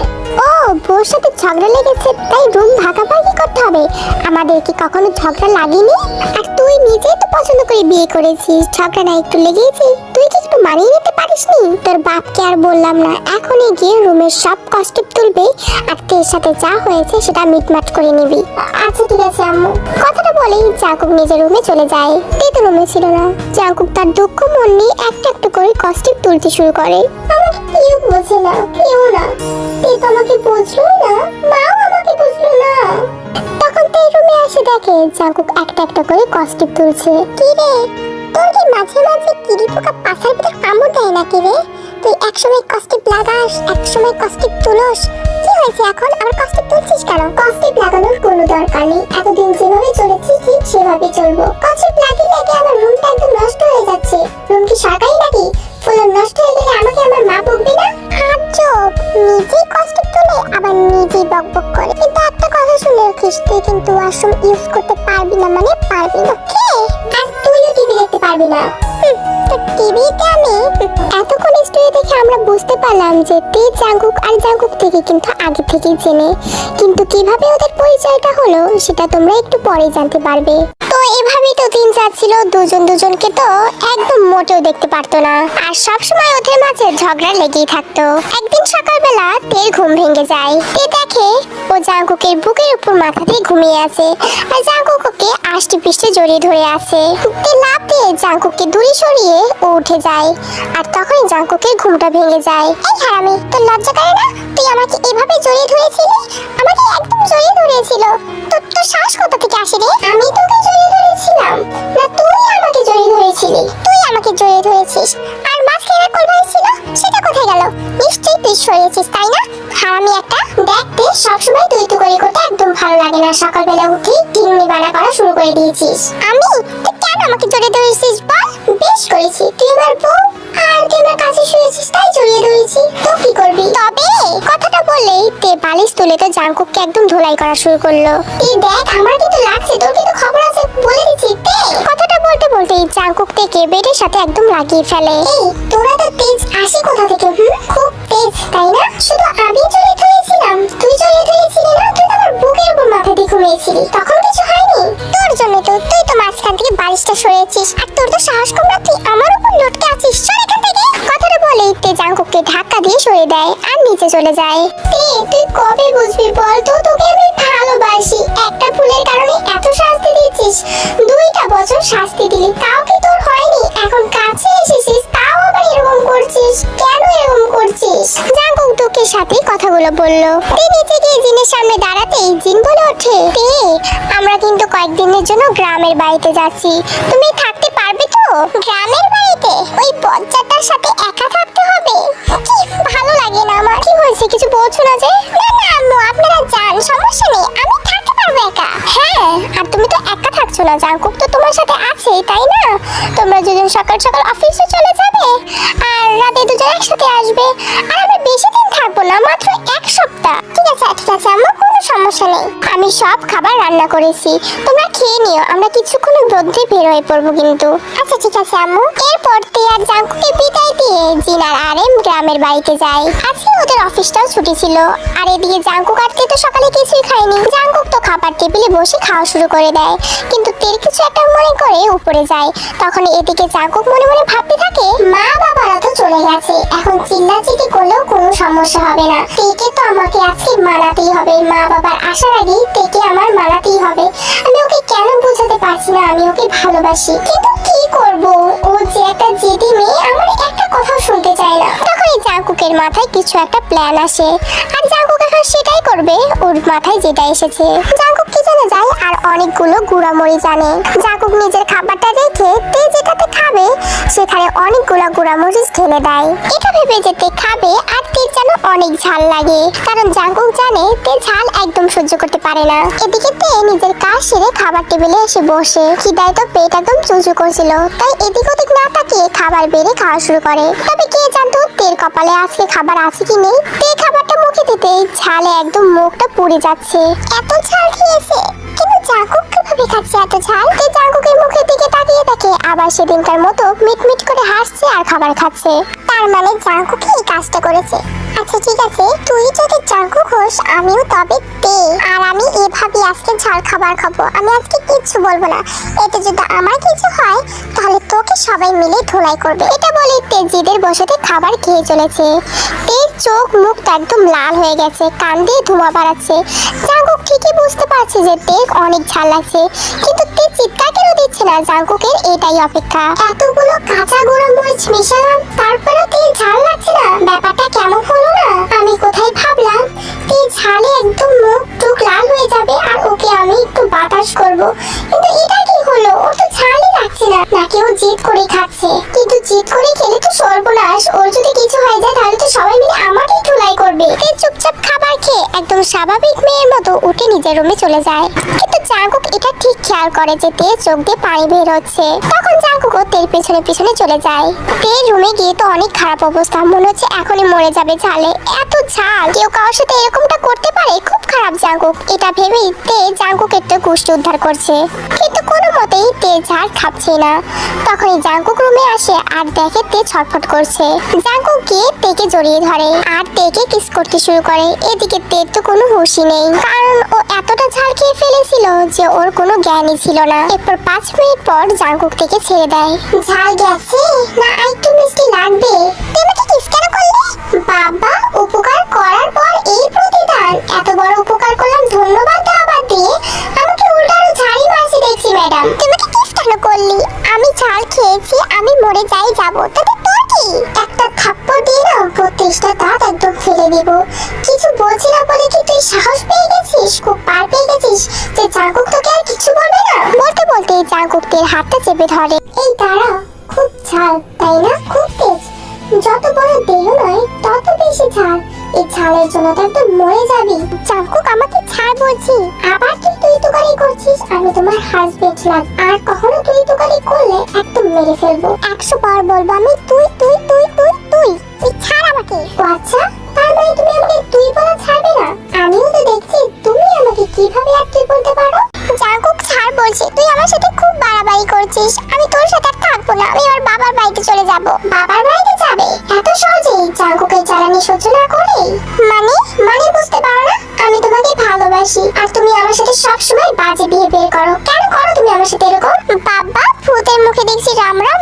ও বউর সাথে ঝগড়া লেগেছে তাই রুম ভাগাভাগি করতে হবে। আমাদের কি কখনো ঝগড়া লাগেনি? আর তুই নিজেই তো পছন্দ করে বিয়ে করেছিস, ঝগড়া না একটু লেগেছে, তুই কি একটু মানিয়ে নিতে পারিসনি? তোর বাপকে আর বললাম না, এখনই গিয়ে রুমের সব কস্টিপ তুলবে আর তোর সাথে যা হয়েছে সেটা মিটমাট করে নিবি। আচ্ছা ঠিক আছে আম্মু। কথাটা বলেই জাঙ্কুক নিজের রুমে চলে যায়। তে তো রুমে ছিল না। জাঙ্কুক তার দুঃখ মন নিয়ে একটা একটা করে কস্টিপ তুলতে শুরু করে। আমাকে কেউ বোঝে না, কেউ না। তে তো আমাকে বুঝলো না, মাও আমাকে বুঝলো না। তখন তে রুমে এসে দেখে জাঙ্কুক একটা একটা করে কস্টিপ তুলছে। কি রে, তোর কি মাঝে মাঝে কিরি পোকা পাছার ভিতর কামড় দেয় নাকি রে? তুই একসময় কস্টিপ লাগাস, একসময় কস্টিপ তুলস, কি হয়েছে এখন আবার কস্টিপ তুলছিস কেন? কস্টিপ লাগানোর কোনো দরকার নেই, এতদিন যেভাবে চলেছি ঠিক সেভাবে চলবো। কস্টিপ লাগিয়ে লাগিয়ে আমার রুমটা একদম নষ্ট হয়ে যাচ্ছে। রুম কি সরকারি নাকি? ফুল নষ্ট হয়ে গেলে আমাকে আমার মা বকবে না? আজব, নিজেই কস্টিপ তুলে আবার নিজেই বকবক করে। কিন্তু একটা কথা শুনে রাখিস, তুই কিন্তু ওয়াশরুম ইউজ করতে পারবি না, মানে পারবি না। কে? আর তুইও টিভি দেখতে পারবি না। তো টিভিতে আমি এতক্ষণ স্টোরি দেখে আমরা বুঝতে পারলাম যে তে জাঙ্কুক আর জাঙ্কুক থেকে কিন্তু আগে থেকেই চেনে, কিন্তু কিভাবে ওদের পরিচয়টা হলো সেটা তোমরা একটু পরে জানতে পারবে। তো এভাবেই তো দিন যাচ্ছিল, দুজন দুজনকে তো একদম মোটেও দেখতে পারতো না, আর সবসময় ওদের মাঝে ঝগড়া লেগেই থাকতো। একদিন সকালবেলা তের ঘুম ভেঙে যায়। তে দেখে ও জাঙ্কুকের বুকের উপর মাথা দিয়ে ঘুমিয়ে আছে, আর জাঙ্কুক ওকে আষ্টে পৃষ্ঠে জড়িয়ে ধরে আছে। তে লাফ দিয়ে জাঙ্কুককে দূরে সরিয়ে ও উঠে যায়, আর তখনই জাঙ্কুকের ঘুমটা ভেঙে যায়। এই হারামি, তোর লজ্জা করে না? তুই আমাকে এভাবে জড়িয়ে ধরেছিলি, আমাকে একদম জড়িয়ে ধরেছিল। তোর সাহস কোথা থেকে আসে রে? আমি তোকে জড়িয়ে ধরেছি? সরিয়েছিস, আর মাঝখানে কোন ভাই ছিল সেটা কোথায় গেল? নিশ্চয়ই তুই সরিয়েছিস, তাই না? হারামি একটা। দেখতে সবসময় তুই তো করে করতে একদম ভালো লাগে না। সকালবেলা উঠে টিংনি বানা করা শুরু করে দিয়েছিস। তুই কেন আমাকে জড়িয়ে ধরেছিস বল? বেশ করেছি, তুই আমার বউ আর তুই আমার কাছে শুয়েছিস তাই জড়িয়ে ধরেছি। তো কি করবি? তবে কথাটা বললেই তে বালিশ তুলে তো জাঙ্কুককে একদম ধোলাই করা শুরু করলো। এই দেখ, আমার কিন্তু লাগছে, তোর কিন্তু খবর আছে বলে দিচ্ছি। তে কথাটা বলতে বলতেই জাঙ্কুক থেকে বেডের সাথে একদম লাগিয়ে ফেলে। এই তোরা তো তেজ আসে কোথা থেকে? খুব তেজ, তাই না? শুধু আমি জড়িয়ে ধরেছিলাম, তুই জড়িয়ে ধরেছিলি না? তুই তো আমার বুকের উপর মাথা দিয়ে ঘুমিয়েছিলি, তখন কিছু হয়নি? তোর জন্য তো, তুই তো মাঝখান থেকে বালিশটা সরিয়েছিস, আর তোর তো সাহস কম না, তুই আমার উপর লটকে আছিস। সর এখান থেকে। কথাটা বলেই তে জাঙ্কুককে ধাক্কা দিয়ে সরিয়ে দেয় আর নিচে চলে যায়। তুই কবে বুঝবি বল তো? তোকে আমি ভালোবাসি, একটা ভুলের কারণে এত শাস্তি দিচ্ছিস। 2টা বছর শাস্তি দিলি, তাও কি তোর হয়নি? এখন কাছে এসেছিস, তাও আবার এরকম করছিস। কেন এরকম করছিস? জাঙ্কুক দুঃখের সাথে কথাগুলো বলল। তে নিচে গিয়ে জিনের সামনে দাঁড়াতেই জিন বলে ওঠে, তে আমরা কিন্তু কয়েকদিনের জন্য গ্রামের বাড়িতে যাচ্ছি, তুমি থাকতে পারবে তো? গ্রামের বাড়িতে ওই বজ্জাটার সাথে একা থাকতে হবে? কি ভালো লাগে না আমার। কি হয়েছে, কিছু বলছো না যে? না না আম্মু, আপনারা যান, সমস্যা নেই, আমি থাকতে পারবো একা। হ্যাঁ, আর তুমি তো একা থাকছো না, জাঙ্কুক তো তোমার সাথে আছেই, তাই না? তোমরা দুজন সকাল সকাল অফিসে চলে যাবে আর রাতে দুজন একসাথে আসবে। আর আমি বেশি দিন থাকবো না, মাত্র 1 সপ্তাহ। ঠিক আছে আম্মু, কোনো সমস্যা নেই, আমি সব খাবার রান্না করেছি, তোমরা খেয়ে নিও, আমরা কিছুক্ষণের মধ্যে বের হয়ে পড়বো কিন্তু। আচ্ছা ঠিক আছে আম্মু। এরপর তে আর জাঙ্কুককে বিদায় দিয়ে জিন আর আরেম গ্রামের বাড়িতে যায়। আজকে ওদের অফিসটাও ছুটি ছিল, আর এদিকে জাঙ্কুক আর তে তো সকালে কিছুই খায়নি। জাঙ্কুক তো খাবার টেবিলে বসে খাওয়া শুরু করে দেয়, কিন্তু তের কিছু একটা মনে করে উপরে যায়। তখন এদিকে জাঙ্কুক মনে মনে ভাবতে থাকে, মা বাবারা তো চলে গেছে, এখন চিল্লাচিল্লি করলেও কোনো সমস্যা হবে না। তেকে তো আমাকে আজকে মানাতেই হবে, মা বাবার আসার আগেই তেকে আমার মানাতেই হবে। আমি ওকে কেন বোঝাতে পারছি না আমি ওকে ভালোবাসি, কিন্তু কি করব, ও যে একটা জেদি মেয়ে, আমার একটা কথাও শুনতে চায় না। তখনই জাঙ্কুকের মাথায় কিছু একটা প্ল্যান আসে, আর জাঙ্কুক এখন সেটাই করবে। ওর মাথায় যেটা এসেছে, জাঙ্কুক কি জানে যায় আর অনেকগুলো গুঁড়ামরি জানে। জাঙ্কুক নিজের খাবারটা রেখে তে যেটাতে খাবে সেখানে অনেকগুলো গুঁড়ামরিচ ঢেলে দেয়। এটা ভেবে যে তে খাবে আর তে যেন অনেক ঝাল লাগে, কারণ জাঙ্কুক জানে তে ঝাল একদম সহ্য করতে পারে না। এদিকে তে নিজের কাজ সেরে খাবার টেবিলে এসে বসে। খিদায় তো পেট একদম চুচু করছিল, তাই এদিক ওদিক না তাকিয়ে খাবার বেড়ে খাওয়া শুরু করে। তবে কে জানতো তের কপালে আজকে খাবার আছে কি নেই। তে খাবারটা মুখে দিতেই ঝালে একদম মুখটা পুড়ে যাচ্ছে। এত ঝাল খেয়েছে, কিন্তু জাঙ্কুক কিভাবে খাচ্ছে এত ঝাল? তে জাঙ্কুকের মুখের দিকে তাকিয়ে দেখে আবার সেদিনকার মতো মিটমিট করে হাসছে আর খাবার খাচ্ছে। তার মানে জাঙ্কুক এই কাজটা করেছে। আচ্ছা ঠিক আছে, তুই যদি জাঙ্কুক হোস, আমিও তবে তে, আর আমি এভাবে আজকে ঝাল খাবার খাবো। আমি আজকে কিচ্ছু বলবো না, এতে যদি আমার কিছু হয় তাহলে তোকে সবাই মিলে ধোলাই করবে। এটা বলে তে জিদের বসেতে খাবার খেয়ে চলেছে। তের চোখ মুখটা একদম লাল হয়ে গেছে, কান দিয়ে ধোঁয়া বাড়াচ্ছে। জাঙ্কুক ঠিকই বুঝতে পারছে যে তে অনেক ঝাল লাগছে, কিন্তু তে চিৎকার কেন দিচ্ছে না? জাঙ্কুকের এটাই অপেক্ষা। এতগুলো কাঁচা গোড়ামরিচ মেশালাম, তারপরে তে ঝাল লাগছে না, ব্যাপারটা কেমন হলো না? আমি কোথায় ভাবলাম তে ঝালে একদম মুখ টুক লাল হয়ে যাবে আর ওকে আমি একটু বাতাস করব, কিন্তু এটা কি হলো? ও তো ঝালই লাগছে না, নাকি ও জিদ করে খাচ্ছে? কিন্তু জিদ করে খেলে তো সর্বনাশ, ওর যদি কিছু হয়ে যায় তাহলে তো সবাই মিলে আমাকেই ধুলাই করবে। তে চুপচাপ খাবার খেয়ে একদম স্বাভাবিক মেয়ের মতো উঠে নিজের রুমে চলে যায়। কিন্তু জাঙ্কুক এটা ঠিক খেয়াল করে যে তে চোখ দিয়ে পানি বের হচ্ছে। তখন জাঙ্কুকও তের পেছনে পেছনে চলে যায়। তের রুমে গিয়ে তো অনেক খারাপ অবস্থা, মনে হচ্ছে এখনই মরে যাবে ঝালে, এত ঝাল। কেউ কারোর সাথে এরকমটা করতে পারে? খুব খারাপ জাঙ্কুক এটা ভেবেই তে জাঙ্কুকের তো গোষ্ঠী উদ্ধার করছে, কিন্তু কোনো মতেই তে ঝাল খাচ্ছে না। তখনই জাঙ্কুক রুমে আসে আর দেখে তে ছটফট করছে। জাঙ্কুক গিয়ে তেকে জড়িয়ে ধরে আর তেকে কিস করতে শুরু করে। এদিকে তের তো কোনো হুঁশই নেই, কারণ ও এতটা ঝাল খেয়ে ফেলেছিল যে ওর কোনো জ্ঞানই ছিল না। এরপর 5 মিনিট পর জাঙ্কুক থেকে ছেড়ে দেয়। ঝাল গেছে না একটু মিষ্টি লাগবে? তুমি কি কিস কেন করলে? বাবা, উপকার করার পর এই প্রতিদান? এত বড় উপকার করলাম, ধন্যবাদ আবার দিয়ে আমাকে উল্টানো ঝাড়ি মারছি দেখছি। ম্যাডাম, তুমি কি কিস কেন করলি? আমি ঝাল খেয়েছি, আমি মরে যাই যাব, তাতে তোর কি? একটা থাপ্পড় দিয়ে না 32টা দাঁত একদম ফেলে দিব। কিছু বলছি না বলে কি তুই সাহস পেয়ে গেছিস, খুব পার পেয়ে গেছিস যে জাঙ্কুক তোকে আর কিছু বলবে না? বলতে বলতে জাঙ্কুক তের হাতটা চেপে ধরে। এই দাঁড়া, খুব ঝাল, তাই না? খুব তেজ। যত বড় দেহ নয় তত বেশি ঝাল। এই ঝালের জন্য তো একদম মরে যাবি। জাঙ্কুক আমাকে ছাড় বলছি। আবার তুই তুকারি করছিস। আমি তোমার হাজবেন্ড লাগ, আর কখনো তুকারি করলে একদম মেরে ফেলবো। 100 বার বলবো আমি তুই। তুই ছাড় আমাকে। ও আচ্ছা, তার মানে তুমি আমাকে তুই বলা ছাড়বে না? আমিও তো দেখছি তুমি আমাকে কিভাবে আর তুই বলতে পারো। জাঙ্কুক ছাড় বলছি, তুই আমার সাথে খুব বাড়াবাড়ি করছিস। আমি তোর সাথে আর থাকবো না, আমি আমার বাবার বাড়িতে চলে যাব। বাবার বাড়িতে যাবে? এত সহজেই জাঙ্কুকের জ্বালানি সহ্য না করে? মানে বুঝতে পারো না? আমি তোমাকে ভালোবাসি, আর তুমি আমার সাথে সবসময় বাজে বিহেভিয়ার করো। কেন করো তুমি আমার সাথে এরকম? বাবা, ভূতের মুখে দেখছি রাম রাম।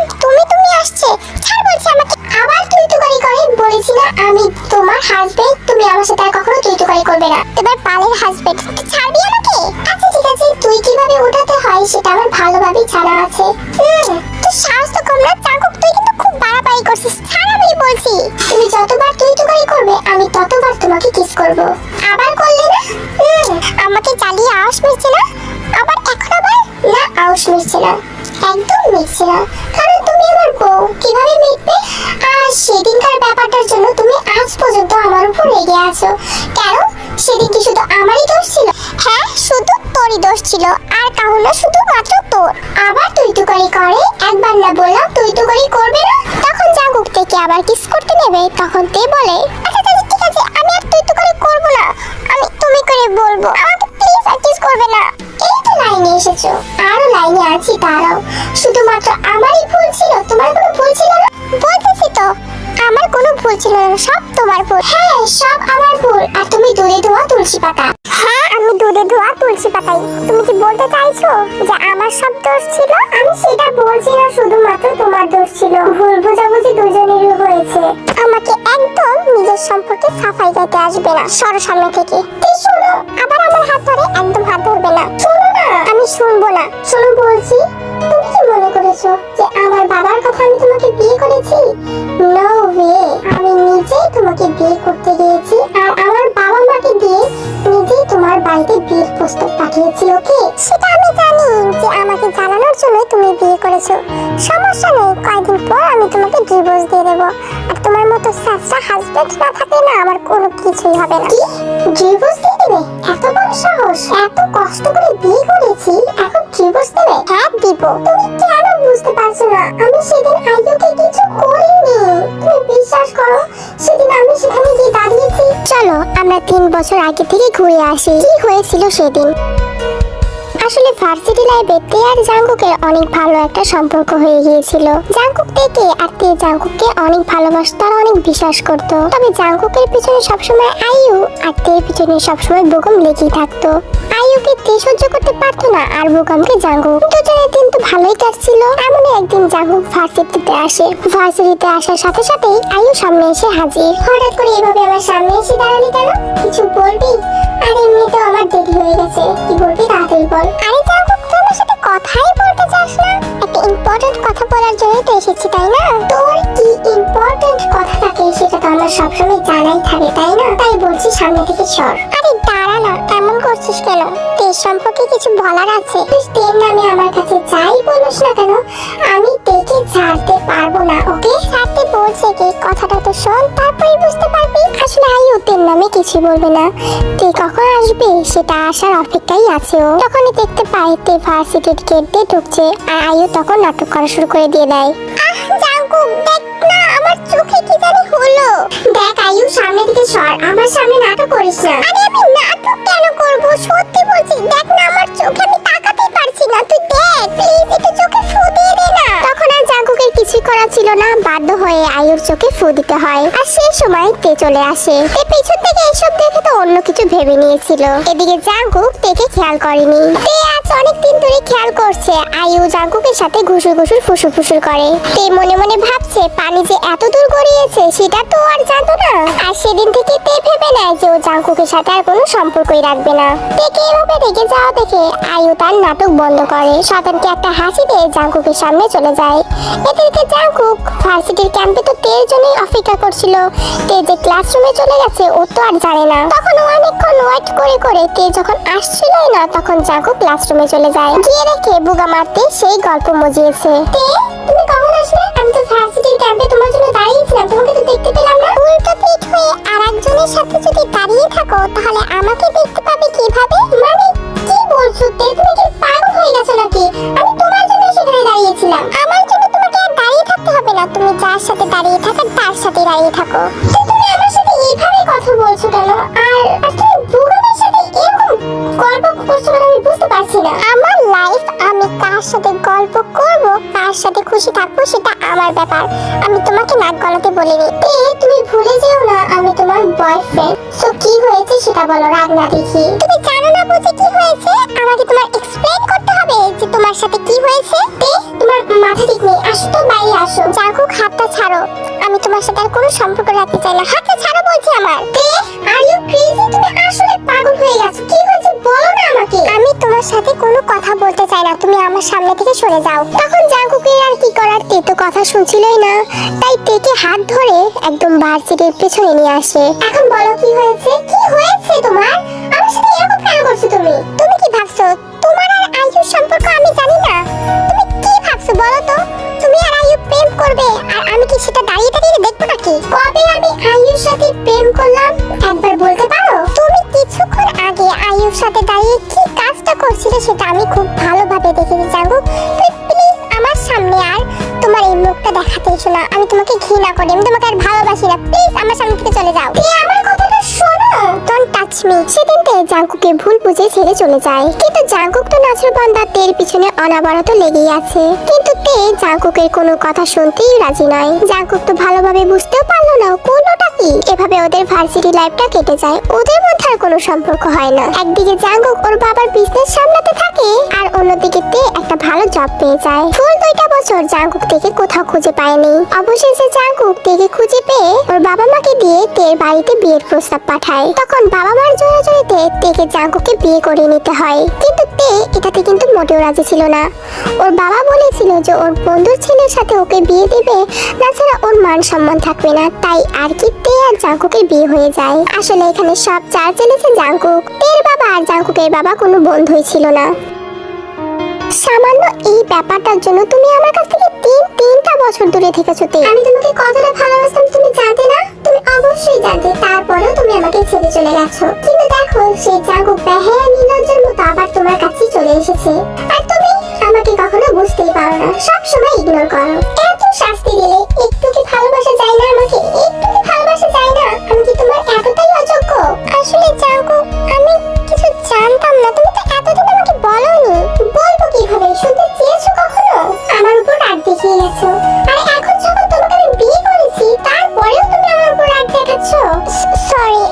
তুমি আসছে। ছাড় বলছি আমাকে। আবার তুই তুকারি করে। বলেছি না আমি তোমার হাজবেন্ড, তুমি আমার সাথে আর কখনো তুই তুকারি করবে না। এবার পালের হাজবেন্ড, ছাড়বি আমাকে? আচ্ছা ঠিক আছে, তুই কিভাবে উঠাতে হয় সেটা আমার ভালোভাবেই জানা আছে। তুই সাহস তো কম না জাঙ্কুক, তুই কিন্তু খুব বাড়াবাড়ি করছিস। ছাড় আমি বলছি। তুমি যতবার তুই তুকারি করবে আমি ততবার তোমাকে কিস করব। আবার করলে না? আমাকে জ্বালিয়ে আওয়াজ মিটছে না? আবার এখন আবার না, আওয়াজ মিটছে না, একদম মিটছে না। কারণ তুমি আমার বউ, কিভাবে মিটবে? আর সেদিনকার ব্যাপারটার জন্য তুমি আজ পর্যন্ত আমার উপর রেগে আছো। কেন? সেদিন কি শুধু আমারই দোষ ছিল? হ্যাঁ, শুধু তোরই দোষ ছিল, আর কারণ শুধুমাত্র তোর। আবার তুই তুকারি করে। একবার না বললাম তুই তুকারি করবে না? তখন জাঙ্কুক থেকে আবার কিস করতে নেবে, তখন তে বলে আচ্ছা ঠিক আছে, আমি আর তুই তুকারি করব না, আমি তুমি করে বলবো। আমাকে প্লিজ আর কিস করবে না। এই তো লাইনে এসেছো, আরো লাইনে আছি, দাঁড়াও। শুধুমাত্র আমারই ভুল ছিল, তোমার কোনো ভুল ছিল না? বলতেছি তো আমার কোনো ভুল ছিল না, সব তোমার ভুল। হ্যাঁ, সব আমার ভুল। আর তুমি দুধে ধোয়া তুলসী পাতা। হ্যাঁ, আমি দুধে ধোয়া তুলসী পাতাই। তুমি কি বলতে চাইছো যে আমার সব দোষ ছিল? আমি সেটা বলছি না, শুধুমাত্র তোমার দোষ ছিল। ভুল বোঝাবুঝি দুজনেরই হয়েছে। আমাকে একদম নিজের সম্পর্কে সাফাই গাইতে আসবে না, সরো সামনে থেকে। এই শোনো, আবার আমার হাত ধরে, একদম হাত ধরবে না। শোনো না। আমি শুনবো না। শোনো বলছি। তুমি কি মনে করেছো যে আমার বাবার কথা আমি তোমাকে বিয়ে করেছি? নো ওয়ে, আমি নিজেই তোমাকে বিয়ে করতে গিয়েছি, আর আমার বাবা মাকে দিয়ে নিজেই তোমার বাড়িতে বিয়ের প্রস্তাব পাঠিয়েছি। ওকে, সেটা আমি জানি যে আমাকে জানানোর জন্য তুমি বিয়ে করেছো। সমস্যা নেই, কয়েকদিন পর আমি তোমাকে ডিভোর্স দিয়ে দেবো। আর তোমার মতো সাসা হাজবেন্ড না থাকলে না আমার কোনো কিছুই হবে না। কি? ডিভোর্স দিয়ে দেবে? এত বড় সাহস! এত কষ্ট করে বিয়ে করেছি, এখন ডিভোর্স দেবে? হ্যাঁ দিব। তুমি কেন বুঝতে পারছো না? আমি সেদিন আইয়ুকে কিছু করিনি। তুমি বিশ্বাস করো, সেদিন আমি সেখানে গিয়ে দাঁড়িয়েছি। চলো আমরা 3 বছর আগে থেকে ঘুরে আসি, কি হয়েছিল সেদিন। আসলে ভার্সিটি লাইফে তে আর জাঙ্কুকের অনেক ভালো একটা সম্পর্ক হয়ে গিয়েছিল। জাঙ্কুক থেকে আর তে জাঙ্কুককে অনেক ভালোবাসতো আর অনেক বিশ্বাস করত। তবে জাঙ্কুকের পিছনে সবসময় আইয়ু আর তের পিছনে সবসময় বুগম লেগেই থাকতো। আইয়ুকে তে সহ্য করতে পারতো না, আর বুগমকে জাঙ্কুক। দুজনের দিন তো ভালোই কাটছিল। এমনই একদিন জাঙ্কুক ভার্সিটিতে আসে। ভার্সিটিতে আসার সাথে সাথেই আইয়ু সামনে এসে হাজির। হঠাৎ করে এভাবে আমার সামনে এসে দাঁড়ালি কেন? কিছু বলবি? আর এমনিতেও আমার দেরি হয়ে গেছে, কি বলবি তাড়াতাড়ি বল। আরে জাঙ্কুক, তুই আমার সাথে কথাই বলতে চাস না? একটা ইম্পর্টেন্ট কথা বলার জন্যই তো এসেছি, তাই না? তোর কি ইম্পর্টেন্ট কথা থাকে সেটা তো আমার সবসময় জানাই থাকে, তাই না? তাই বলছি সামনে থেকে সর। আরে দাঁড়া না, এমন করছিস কেন? তের সম্পর্কে কিছু বলার আছে। তুই তের নামে আমার কাছে যাই বলিস না কেন, আমি তেকে ছাড়তে পারবো না। ওকে, ছাড়তে বলছে কি? কথাটা তো শোন, তারপরে বুঝতে পারবি। আসলে আইয়ু তের নামে কিছু বলবে না। তে কখন আসবে সেটা আসার অপেক্ষাই আছে ও। তখনই দেখতে পায় তে ভার্সিটির গেট দিয়ে ঢুকছে, আর আইয়ু তখন নাটক করা শুরু করে দিয়ে দেয়। জাঙ্কুক, দেখ না আমার চোখে কি জানি হলো। দেখ আইয়ু, সামনে থেকে সর, আমার সামনে নাটক করিস না। আরে আমি নাটক কেন করব? সত্যি বলছি, দেখ না আমার চোখে, আমি তাকাতেই পারছি না। তুই দেখ প্লিজ, একটু চোখে ফু দিয়ে দে না। তখন আর জাঙ্কুকের কিছুই করা ছিল না, বাধ্য হয়ে আইয়ুর চোখে ফু দিতে হয়। আর সেই সময় তে চলে আসে। তে পিছন থেকে এসব দেখে তো অন্য কিছু ভেবে নিয়েছিল। এদিকে জাঙ্কুক তেকে খেয়াল করেনি। তে আজ অনেক দিন ধরে খেয়াল করছে আইয়ু জাঙ্কুকের সাথে ঘুষুর ঘুষুর ফুসুর ফুসুর করে। তে মনে মনে ভাবছে পানি যে এত দূর গড়িয়েছে সেটা তো আর জানতো না। আর সেদিন থেকে তে ভেবে নেয় যে ও জাঙ্কুকের সাথে আর কোনো সম্পর্কই রাখবে না। তেকে এভাবে রেগে যাওয়া দেখে আইয়ু তার নাটক বন্ধ করে, শতানকে একটা হাসি দিয়ে জাঙ্কুকের সামনে চলে যায়। এদিকে জাঙ্কুক ভার্সিটির ক্যাম্পে তো তের জন্যই অপেক্ষা করছিল। তে যে ক্লাসরুমে চলে গেছে ও তো আর জানে না। তখন অনেকক্ষণ ওয়েট করে করে তে যখন আসছিলই না, তখন জাঙ্কুক ক্লাসরুমে চলে যায়। গিয়ে দেখে বুগা মারতে সেই গল্প মজিয়েছে। তে তুমি কখন আসলে? তো ভার্সিটির ক্যাম্পে তোমার জন্য দাঁড়িয়েছিলাম, তোমাকে তো দেখতে পেলাম না। উল্টো পিঠ হয়ে আরেকজনের সাথে যদি দাঁড়িয়ে থাকো তাহলে আমাকে দেখতে পাবে কিভাবে? মানে কি বলছো তে? তুমি কি পাগল হয়ে গেছো নাকি? আমি তোমার জন্য সেখানে দাঁড়িয়েছিলাম। আমার জন্য তোমাকে আর দাঁড়িয়ে থাকতে হবে না, তুমি যার সাথে দাঁড়িয়ে থাকো তার সাথে দাঁড়িয়ে থাকো। তো তুমি আমার সাথে এইভাবে কথা বলছো কেন? আর তুমি বুগামের সাথে এরকম গল্প করছো কেন আমি বুঝতে পারছি না। আমার লাইফ, আমি কার সাথে গল্প করব, কার সাথে খুশি থাকবো সেটা আমার ব্যাপার। আমি তোমাকে নাক গলাতে বলিনি। তুমি ভুলে যেও না আমি তোমার বয়ফ্রেন্ড। সো কি হয়েছে সেটা বলো, রাগ না দেখি। তুমি জানো না বুঝি কি হয়েছে? আমাকে তোমার এক্সপ্লেইন করতে হবে যে তোমার সাথে কি হয়েছে। তোমার মাথা ঠিক নেই, আসো তো বাইরে আসো। জাঙ্কুক হাতটা ছাড়ো, আমি তোমার সাথে আর কোনো সম্পর্ক রাখতে চাই না। হাতটা ছাড়ো বলছি আমার। Are you crazy? তুমি আসলে পাগল হয়ে গেছো। কি হয়েছে বলো না আমাকে। আমি তোমার সাথে কোনো কথা বলতে চাই না, তুমি আমার সামনে থেকে সরে যাও। তখন জাঙ্কুকের আর কি করার, তে তো কথা শুনছিলই না, তাই তেকে হাত ধরে একদম ভার্সিটির পেছনে নিয়ে আসে। এখন বলো কি হয়েছে? কি হয়েছে তোমার? আমার সাথে এরকম কেন করছো তুমি? তুমি কি ভাবছো তোমার আর আয়ুর সম্পর্ক আমি জানি না? তুমি কি ভাবছো বলো তো? তুমি আর আয়ু প্রেম করবে আর আমি কি সেটা দাঁড়িয়ে দাঁড়িয়ে দেখবো নাকি? কবে আমি আয়ুর সাথে প্রেম করলাম একবার বলতে পারো? তুমি কিছুক্ষণ আগে আয়ুর সাথে দাঁড়িয়ে কি কাজটা করছিলে সেটা আমি খুব ভালোভাবে দেখেছি জাঙ্কুক। তুই প্লিজ আমার সামনে আর তোমার এই মুখটা দেখাতে এসো না। আমি তোমাকে ঘৃণা করি, আমি তোমাকে আর ভালোবাসি না। প্লিজ আমার সামনে থেকে চলে যাও। আমার কথাটা শোনো। Don't touch me. সেদিন তে জাঙ্কুকে ভুল বুঝে ছেড়ে চলে যায়, কিন্তু জাঙ্কুক তো নাছরবান্দা তের পিছনে অনাবরত লেগেই আছে। কিন্তু তে জাঙ্কুকের কোনো কথা শুনতেই রাজি নয়। জাঙ্কুক তো ভালোভাবে বুঝতেও পারলো না কোনোটা কি। এভাবে ওদের ভার্সিটি লাইফটা কেটে যায়, ওদের মধ্যে আর কোনো সম্পর্ক হয় না। একদিকে জাঙ্কুক ওর বাবার বিজনেস সামলাতে থাকে আর অন্যদিকে তে একটা ভালো জব পেয়ে যায়। ফুল 2টা বছর জাঙ্কুক থেকে কোথাও খুঁজে পায়নি। অবশেষে জাঙ্কুক থেকে খুঁজে পেয়ে ওর বাবা মাকে দিয়ে তের বাড়িতে বিয়ের প্রস্তাব পাঠায়। তখন বাবা মার জোরে জোরেতে তেকে জাঙ্কুককে বিয়ে করে নিতে হয়, কিন্তু তে এটাতে কিন্তু মোটেও রাজি ছিল না। ওর বাবা বলেছিল যে ওর বন্ধুর ছেলের সাথে ওকে বিয়ে দেবে, তাছাড়া ওর মান সম্মান থাকবে না। তাই আর কি তে আর জাঙ্কুকের বিয়ে হয়ে যায়। আসলে এখানে সব চার চেলেছে জাঙ্কুক। তের বাবা আর জাঙ্কুকের বাবা কোনো বন্ধুই ছিল না। সামান্য এই ব্যাপারটার জন্য তুমি আমার কাছ থেকে তিনটা বছর দূরে থেকেছো তে। আমি তোমাকে কতটা ভালোবাসতাম তুমি জানতে না? তুমি অবশ্যই জানতে, তারপরেও তুমি আমাকে ছেড়ে চলে গেছো। কিন্তু দেখো সেই জাঙ্কুক বেহায়া নির্লজ্জের মতো আবার তোমার কাছে চলে এসেছে। আর তুমি আমাকে কখনো বুঝতেই পারো না, সব সময় ইগনোর করো। এত শাস্তি দিলে একটু কি ভালোবাসা যায় না? আমাকে একটু কি ভালোবাসা যায় না? আমি কি তোমার এতটাই অযোগ্য? আসলে জাঙ্কুক আমি কিছু জানতাম না, তুমি তো এতদিন আমাকে বলোনি। বলবো কিভাবে? শুনতে চেয়েছো কখনো? আমার উপর রাগ দেখিয়ে গেছো, আর এখন যখন তোমাকে আমি বিয়ে করেছি তারপরেও তুমি আমার উপর রাগ দেখাচ্ছ। সরি,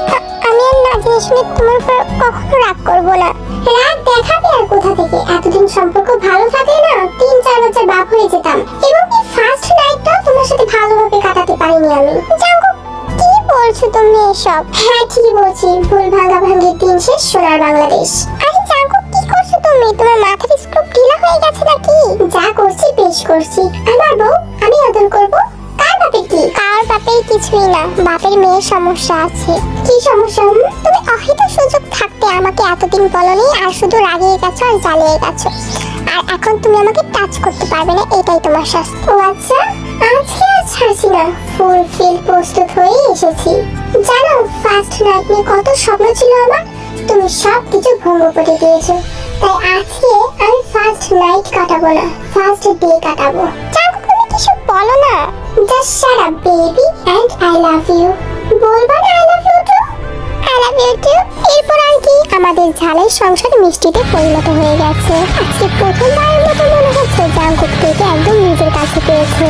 আমি আর না জেনে শুনে তোমার উপর কখনো রাগ করবো না। রাগ দেখাবে আর কোথা থেকে? এতদিন সম্পর্ক ভালো থাকলে না 3-4 বছর বাপ হয়ে যেতাম, এবং এই ফার্স্ট নাইটটা তোমার সাথে ভালোভাবে কাটাতে পারিনি আমি। জাঙ্কুক কি বলছো তুমি এসব? হ্যাঁ ঠিকই বলছি, ভুল ভাঙাভাঙির দিন শেষ, সোনার বাংলাদেশ। আরে জাঙ্কুক কি করছো তুমি? তোমার মাথার স্ক্রু ঢিলা হয়ে গেছে নাকি? যা করছি বেশ করছি। আমার বউ আমি আদর করবো। কার বাপের কি? কার বাপের কিছুই না, বাপের মেয়ের সমস্যা আছে। কি সমস্যা? তুমি অহিত সুযোগ থাকতে আমাকে এতদিন বলনি, আর শুধু রাগিয়ে গেছো আর জ্বালিয়ে গেছো। আর এখন তুমি আমাকে টাচ করতে পারবে না, এটাই তোমার শাস্তি। ও আচ্ছা, আজকে আর ছাড়ছি না, ফুল ফিল প্রস্তুত হয়ে এসেছি। জানো ফার্স্ট নাইট নিয়ে কত স্বপ্ন ছিল আমার, তুমি সব কিছু ভঙ্গ করে দিয়েছো। তাই আজকে আমি ফার্স্ট নাইট কাটাবো না, ফার্স্ট ডে কাটাবো। জানো তুমি কিছু বলো না। Just shut up baby and I love you. বলবা না I love you too? I love you too. এরপর আর কি আমাদের ঝালের সংসার মিষ্টিতে পরিণত হয়ে গেছে। আজকে প্রথমবারের মতো মনে হচ্ছে জাঙ্কুক থেকে একদম নিজের কাছে পেয়েছে।